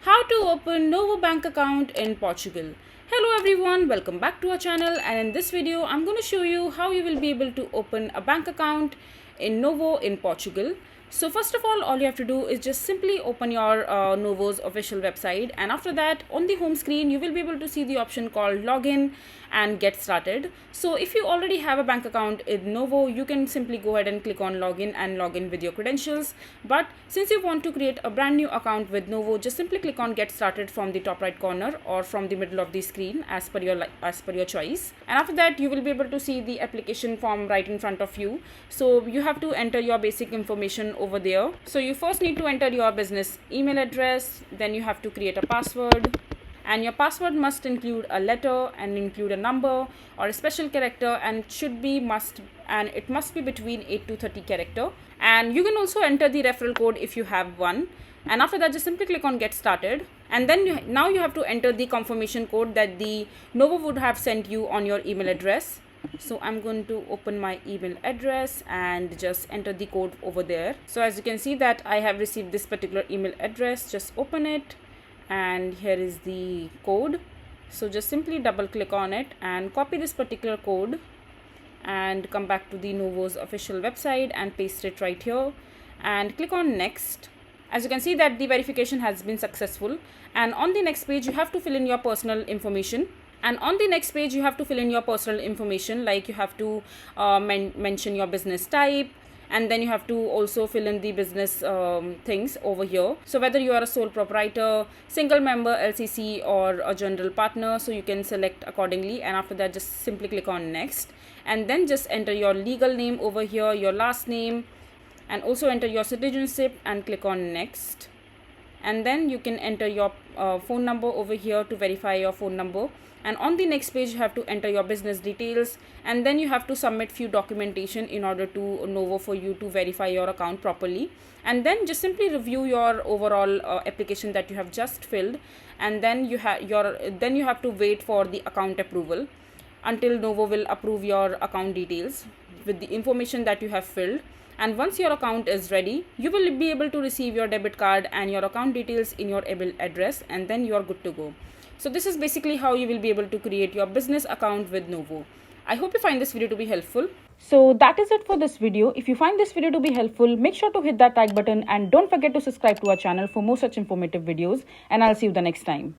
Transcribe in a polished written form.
How to open Novo bank account in Portugal. Hello everyone, welcome back to our channel, and in this video I'm going to show you how you will be able to open a bank account in Novo in Portugal. So first of all you have to do is just simply open your Novo's official website, and after that on the home screen you will be able to see the option called login and get started. So if you already have a bank account in Novo, you can simply go ahead and click on login and log in with your credentials. But since you want to create a brand new account with Novo, just simply click on get started from the top right corner or from the middle of the screen as per your choice. And after that you will be able to see the application form right in front of you. So you have to enter your basic information over there. So you first need to enter your business email address, then you have to create a password, and your password must include a letter and include a number or a special character, and it must be between 8 to 30 character. And you can also enter the referral code if you have one. And after that just simply click on get started, and then now you have to enter the confirmation code that the Novo would have sent you on your email address. So I'm going to open my email address and just enter the code over there. So as you can see that I have received this particular email address. Just open it, and here is the code. So just simply double click on it and copy this particular code and come back to the Novo's official website and paste it right here and click on next. As you can see that the verification has been successful, and on the next page you have to fill in your personal information. And on the next page you have to fill in your personal information, like you have to mention your business type, and then you have to also fill in the business things over here. So whether you are a sole proprietor, single member, LCC, or a general partner, so you can select accordingly. And after that just simply click on next, and then just enter your legal name over here, your last name, and also enter your citizenship and click on next. And then you can enter your phone number over here to verify your phone number. And on the next page you have to enter your business details, and then you have to submit few documentation in order to Novo for you to verify your account properly. And then just simply review your overall application that you have just filled, and then you have to wait for the account approval until Novo will approve your account details with the information that you have filled. And once your account is ready, you will be able to receive your debit card and your account details in your email address, and then you are good to go. So this is basically how you will be able to create your business account with Novo. I hope you find this video to be helpful. So that is it for this video. If you find this video to be helpful, make sure to hit that like button and don't forget to subscribe to our channel for more such informative videos, and I'll see you the next time.